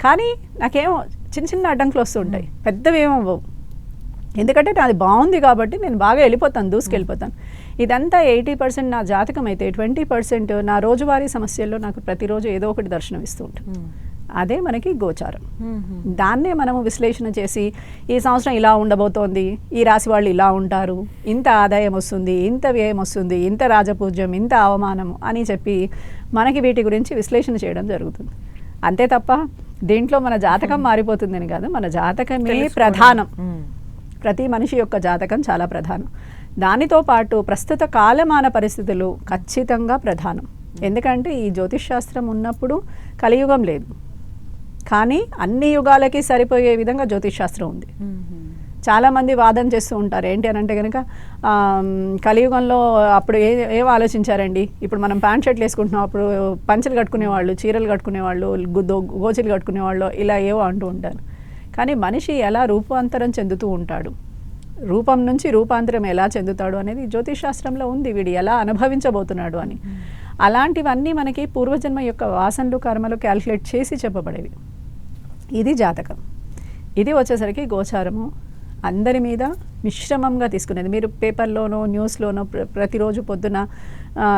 కానీ నాకేమో చిన్న చిన్న అడ్డంకులు వస్తూ ఉంటాయి, పెద్దవి ఏమవ్వవు. ఎందుకంటే నాది బాగుంది కాబట్టి నేను బాగా వెళ్ళిపోతాను, దూసుకెళ్ళిపోతాను. ఇదంతా 80% నా జాతకం అయితే 20% నా రోజువారీ సమస్యల్లో నాకు ప్రతిరోజు ఏదో ఒకటి దర్శనం ఇస్తూ ఉంటుంది. అదే మనకి గోచారం. దాన్నే మనము విశ్లేషణ చేసి ఈ సంవత్సరం ఇలా ఉండబోతోంది, ఈ రాశి వాళ్ళు ఇలా ఉంటారు, ఇంత ఆదాయం వస్తుంది, ఇంత వ్యయం వస్తుంది, ఇంత రాజపూజ్యం, ఇంత అవమానం అని చెప్పి మనకి వీటి గురించి విశ్లేషణ చేయడం జరుగుతుంది. అంతే తప్ప దీంట్లో మన జాతకం మారిపోతుందని కాదు, మన జాతకమే ప్రధానం. ప్రతి మనిషి యొక్క జాతకం చాలా ప్రధానం. దానితో పాటు ప్రస్తుత కాలమాన పరిస్థితులు ఖచ్చితంగా ప్రధానం. ఎందుకంటే ఈ జ్యోతిష్ శాస్త్రం ఉన్నప్పుడు కలియుగం లేదు, కానీ అన్ని యుగాలకి సరిపోయే విధంగా జ్యోతిష్ శాస్త్రం ఉంది. చాలామంది వాదన చేస్తూ ఉంటారు, ఏంటి అని అంటే కనుక కలియుగంలో అప్పుడు ఏం ఆలోచించారండి, ఇప్పుడు మనం ప్యాంట్ షర్ట్లు వేసుకుంటున్నాం, అప్పుడు పంచలు కట్టుకునేవాళ్ళు, చీరలు కట్టుకునేవాళ్ళు, గోచీలు కట్టుకునేవాళ్ళు, ఇలా ఏవో అంటూ ఉంటారు. కానీ మనిషి ఎలా రూపాంతరం చెందుతూ ఉంటాడు, రూపం నుంచి రూపాంతరం ఎలా చెందుతాడు అనేది జ్యోతిష్ శాస్త్రంలో ఉంది, వీడు ఎలా అనుభవించబోతున్నాడు అని. అలాంటివన్నీ మనకి పూర్వజన్మ యొక్క వాసనలు కర్మలు క్యాల్కులేట్ చేసి చెప్పబడేవి. ఇది జాతకం. ఇది వచ్చేసరికి గోచారము అందరి మీద మిశ్రమంగా తీసుకునేది. మీరు పేపర్లోనో న్యూస్లోనో ప్రతిరోజు పొద్దున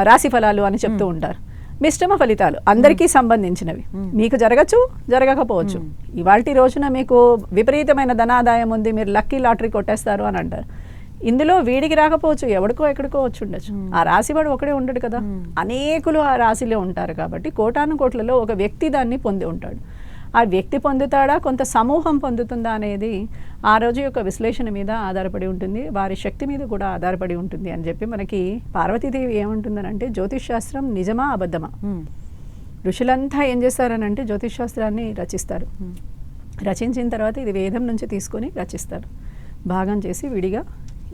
రాశి ఫలాలు అని చెప్తూ ఉంటారు. మిశ్రమ ఫలితాలు అందరికీ సంబంధించినవి. మీకు జరగచ్చు, జరగకపోవచ్చు. ఇవాల్టి రోజున మీకు విపరీతమైన ధనాదాయం ఉంది, మీరు లక్కీ లాటరీ కొట్టేస్తారు అని అంటారు. ఇందులో వీడికి రాకపోవచ్చు, ఎవడికో ఎక్కడికో వచ్చి ఉండొచ్చు. ఆ రాశివాడు ఒకడే ఉండడు కదా, అనేకులు ఆ రాశిలో ఉంటారు. కాబట్టి కోటాను కోట్లలో ఒక వ్యక్తి దాన్ని పొంది ఉంటాడు. ఆ వ్యక్తి పొందుతాడా, కొంత సమూహం పొందుతుందా అనేది ఆ రోజు యొక్క విశ్లేషణ మీద ఆధారపడి ఉంటుంది, వారి శక్తి మీద కూడా ఆధారపడి ఉంటుంది అని చెప్పి మనకి పార్వతీదేవి ఏమంటుందని అంటే, జ్యోతిష్ శాస్త్రం నిజమా అబద్ధమా? ఋషులంతా ఏం చేస్తారనంటే జ్యోతిష్ శాస్త్రాన్ని రచిస్తారు. రచించిన తర్వాత ఇది వేదం నుంచి తీసుకొని రచిస్తారు, భాగం చేసి విడిగా.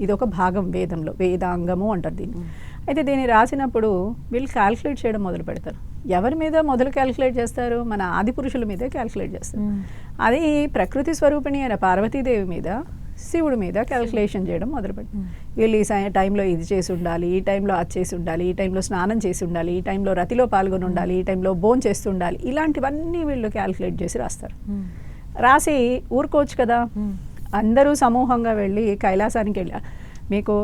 ఇది ఒక భాగం వేదంలో, వేదాంగము అంటారు దీన్ని. అయితే దీన్ని రాసినప్పుడు వీళ్ళు క్యాల్కులేట్ చేయడం మొదలు పెడతారు. ఎవరి మీద మొదలు క్యాల్కులేట్ చేస్తారు? మన ఆది పురుషుల మీదే క్యాల్కులేట్ చేస్తారు. అది ప్రకృతి స్వరూపిణి అయిన పార్వతీదేవి మీద, శివుడి మీద క్యాల్కులేషన్ చేయడం మొదలుపెట్టారు. వీళ్ళు ఈ టైంలో ఇది చేసి ఉండాలి, ఈ టైంలో అది చేసి ఉండాలి, ఈ టైంలో స్నానం చేసి ఉండాలి, ఈ టైంలో రతిలో పాల్గొని ఉండాలి, ఈ టైంలో భోజనం చేస్తూ ఉండాలి, ఇలాంటివన్నీ వీళ్ళు క్యాల్కులేట్ చేసి రాస్తారు. రాసి ఊరుకోవచ్చు కదా, అందరూ సమూహంగా వెళ్ళి కైలాసానికి వెళ్ళారు. మీకు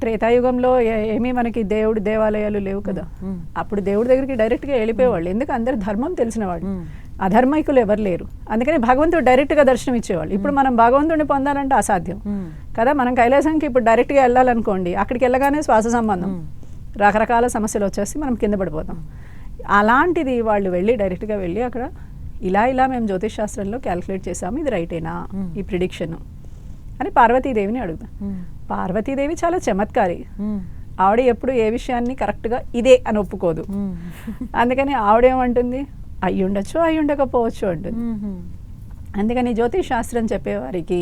త్రేతాయుగంలో ఏమీ మనకి దేవుడి దేవాలయాలు లేవు కదా, అప్పుడు దేవుడి దగ్గరికి డైరెక్ట్గా వెళ్ళిపోయేవాళ్ళు. ఎందుకు? అందరు ధర్మం తెలిసిన వాళ్ళు, అధర్మైకులు ఎవరు లేరు. అందుకని భగవంతుడు డైరెక్ట్గా దర్శనం ఇచ్చేవాళ్ళు. ఇప్పుడు మనం భగవంతుడిని పొందాలంటే అసాధ్యం కదా. మనం కైలాసానికి ఇప్పుడు డైరెక్ట్గా వెళ్ళాలనుకోండి, అక్కడికి వెళ్ళగానే శ్వాస సంబంధం, రకరకాల సమస్యలు వచ్చేసి మనం కింద పడిపోతాం. అలాంటిది వాళ్ళు వెళ్ళి డైరెక్ట్గా వెళ్ళి అక్కడ ఇలా మేము జ్యోతిష్ శాస్త్రంలో క్యాల్కులేట్ చేసాము, ఇది రైటేనా ఈ ప్రిడిక్షన్ అని పార్వతీదేవిని అడుగుతాం. పార్వతీదేవి చాలా చమత్కారి. ఆవిడ ఎప్పుడు ఏ విషయాన్ని కరెక్ట్గా ఇదే అని ఒప్పుకోదు. అందుకని ఆవిడేమంటుంది, అయ్యి ఉండొచ్చు, అయ్యి ఉండకపోవచ్చు అంటుంది. అందుకని జ్యోతిష్ శాస్త్రం చెప్పేవారికి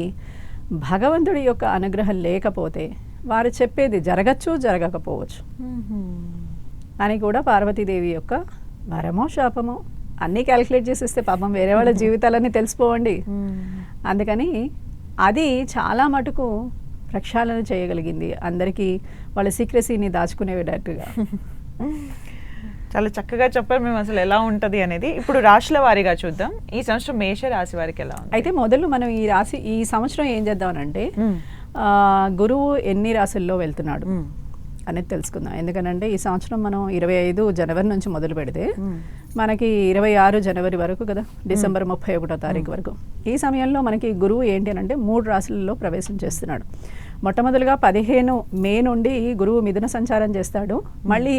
భగవంతుడి యొక్క అనుగ్రహం లేకపోతే వారు చెప్పేది జరగచ్చు, జరగకపోవచ్చు అని కూడా పార్వతీదేవి యొక్క వరమో శాపమో. అన్నీ క్యాల్కులేట్ చేసేస్తే పాపం వేరే వాళ్ళ జీవితాలన్నీ తెలిసిపోవండి. అందుకని అది చాలా మటుకు ప్రక్షాళన చేయగలిగింది, అందరికీ వాళ్ళ సీక్రెసీని దాచుకునేటట్టుగా. చాలా చక్కగా చెప్పారు మేము అసలు ఎలా ఉంటుంది అనేది. ఇప్పుడు రాశుల వారీగా చూద్దాం. ఈ సంవత్సరం మేష రాశి వారికి ఎలా ఉంది? అయితే మొదలు మనం ఈ సంవత్సరం ఏం చేద్దామనంటే, గురువు ఎన్ని రాశుల్లో వెళ్తున్నాడు అనేది తెలుసుకుందాం. ఎందుకనంటే ఈ సంవత్సరం మనం 25 జనవరి నుంచి మొదలు పెడితే మనకి 26 జనవరి వరకు కదా, డిసెంబర్ 31వ తారీఖు వరకు. ఈ సమయంలో మనకి గురువు ఏంటి అని అంటే 3 రాశులలో ప్రవేశం చేస్తున్నాడు. మొట్టమొదటిగా 15 మే నుండి గురువు మిథున సంచారం చేస్తాడు. మళ్ళీ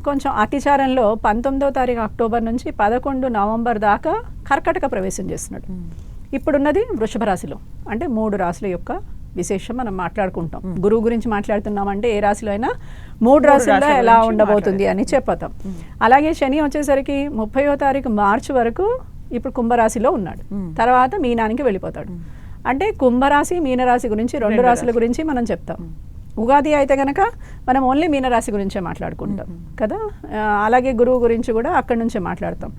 కొంచెం అతిచారంలో 19వ తారీఖు అక్టోబర్ నుంచి 11 నవంబర్ దాకా కర్కటక ప్రవేశం చేస్తున్నాడు. ఇప్పుడున్నది వృషభ రాశిలో. అంటే 3 రాశుల యొక్క విశేషం మనం మాట్లాడుకుంటాం. గురువు గురించి మాట్లాడుతున్నామంటే ఏ రాశిలో అయినా 3 రాశుల్లో ఎలా ఉండబోతుంది అని చెప్తాం. అలాగే శని వచ్చేసరికి 30వ తారీఖు మార్చి వరకు ఇప్పుడు కుంభరాశిలో ఉన్నాడు, తర్వాత మీనానికి వెళ్ళిపోతాడు. అంటే కుంభరాశి మీనరాశి గురించి 2 రాశుల గురించి మనం చెప్తాం. ఉగాది అయితే కనుక మనం ఓన్లీ మీనరాశి గురించే మాట్లాడుకుంటాం కదా. అలాగే గురువు గురించి కూడా అక్కడి నుంచే మాట్లాడతాం.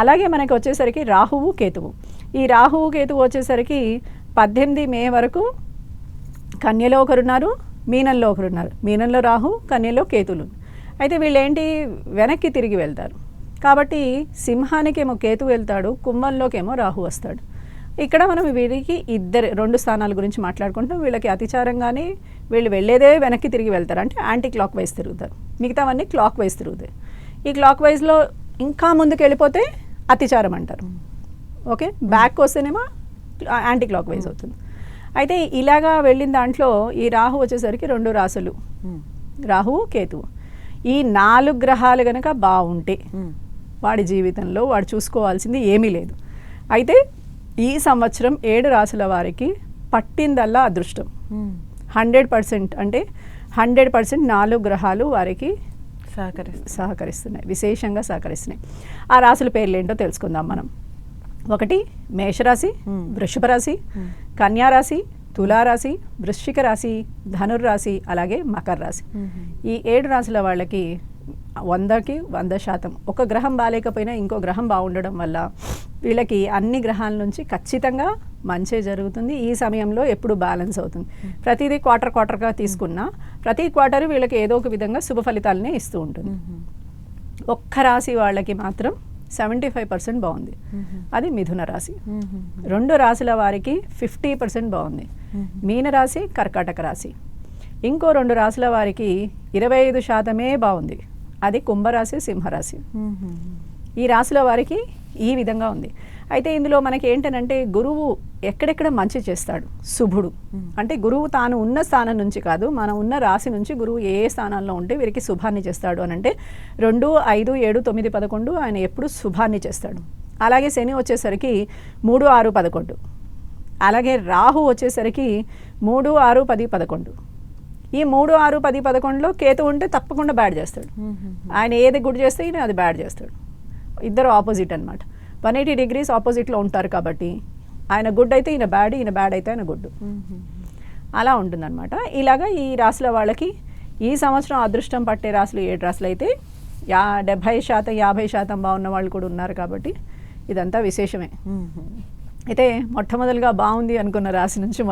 అలాగే మనకి వచ్చేసరికి రాహువు కేతువు. ఈ రాహువు కేతువు వచ్చేసరికి 18 మే వరకు కన్యలో ఒకరున్నారు, మీనంలో ఒకరున్నారు. మీనంలో రాహు, కన్యలో కేతులు. అయితే వీళ్ళేంటి, వెనక్కి తిరిగి వెళ్తారు. కాబట్టి సింహానికేమో కేతు వెళ్తాడు, కుంభంలోకేమో రాహు వస్తాడు. ఇక్కడ మనం వీరికి రెండు స్థానాల గురించి మాట్లాడుకుంటాం. వీళ్ళకి అతిచారంగానే వీళ్ళు వెళ్ళేదే వెనక్కి తిరిగి వెళ్తారు, అంటే యాంటీ క్లాక్ వైజ్ తిరుగుతారు. మిగతావన్నీ క్లాక్ వైజ్ తిరుగుతాయి. ఈ క్లాక్ వైజ్లో ఇంకా ముందుకు వెళ్ళిపోతే అతిచారం అంటారు. ఓకే, బ్యాక్ వస్తేనేమో యాంటీ క్లాక్ వైజ్ అవుతుంది. అయితే ఇలాగా వెళ్ళిన దాంట్లో ఈ రాహు వచ్చేసరికి 2 రాసులు, రాహువు కేతువు. ఈ 4 గ్రహాలు కనుక బాగుంటే వాడి జీవితంలో వాడు చూసుకోవాల్సింది ఏమీ లేదు. అయితే ఈ సంవత్సరం 7 రాసుల వారికి పట్టిందల్లా అదృష్టం. 100%, అంటే 100% 4 గ్రహాలు వారికి సహకరిస్తున్నాయి, విశేషంగా సహకరిస్తున్నాయి. ఆ రాసుల పేర్లు ఏంటో తెలుసుకుందాం మనం. 1 మేషరాశి, వృషభ రాశి, కన్యారాశి, తులారాశి, వృశ్చిక రాశి, ధనుర్రాశి, అలాగే మకర రాశి. ఈ 7 రాశుల వాళ్ళకి 100కి 100% ఒక గ్రహం బాగాలేకపోయినా ఇంకో గ్రహం బాగుండడం వల్ల వీళ్ళకి అన్ని గ్రహాల నుంచి ఖచ్చితంగా మంచే జరుగుతుంది. ఈ సమయంలో ఎప్పుడు బ్యాలెన్స్ అవుతుంది. ప్రతిదీ క్వార్టర్గా తీసుకున్నా ప్రతి క్వార్టర్ వీళ్ళకి ఏదో ఒక విధంగా శుభ ఫలితాలనే ఇస్తూ ఉంటుంది. ఒక్క రాశి వాళ్ళకి మాత్రం 75% బాగుంది, అది మిథున రాశి. 2 రాశుల వారికి 50% బాగుంది, మీనరాశి, కర్కాటక రాశి. ఇంకో 2 రాశుల వారికి 25% బాగుంది, అది కుంభరాశి, సింహరాశి. ఈ రాశుల వారికి ఈ విధంగా ఉంది. అయితే ఇందులో మనకి ఏంటనంటే గురువు ఎక్కడెక్కడ మంచి చేస్తాడు, శుభుడు అంటే గురువు తాను ఉన్న స్థానం నుంచి కాదు, మనం ఉన్న రాశి నుంచి గురువు ఏ స్థానాల్లో ఉంటే వీరికి శుభాన్ని చేస్తాడు అని అంటే 2, 5, 7, 9, 11 ఆయన ఎప్పుడు శుభాన్ని చేస్తాడు. అలాగే శని వచ్చేసరికి 3, 6, 11. అలాగే రాహు వచ్చేసరికి 3, 6, 10, 11. ఈ 3, 6, 10, 11లో కేతు ఉంటే తప్పకుండా బ్యాడ్ చేస్తాడు. ఆయన ఏది గుడ్ చేస్తే ఈయన అది బ్యాడ్ చేస్తాడు. ఇద్దరు ఆపోజిట్ అనమాట, 180 degrees ఆపోజిట్లో ఉంటారు. కాబట్టి ఆయన గుడ్ అయితే ఈయన బ్యాడ్ అయితే ఆయన గుడ్, అలా ఉంటుందన్నమాట. ఇలాగా ఈ రాశుల వాళ్ళకి ఈ సంవత్సరం అదృష్టం పట్టే రాశులు 7 రాశులు అయితే 70%, 50% బాగున్న వాళ్ళు కూడా ఉన్నారు. కాబట్టి ఇదంతా విశేషమే. అయితే మొట్టమొదటిగా బాగుంది అనుకున్న రాశి నుంచి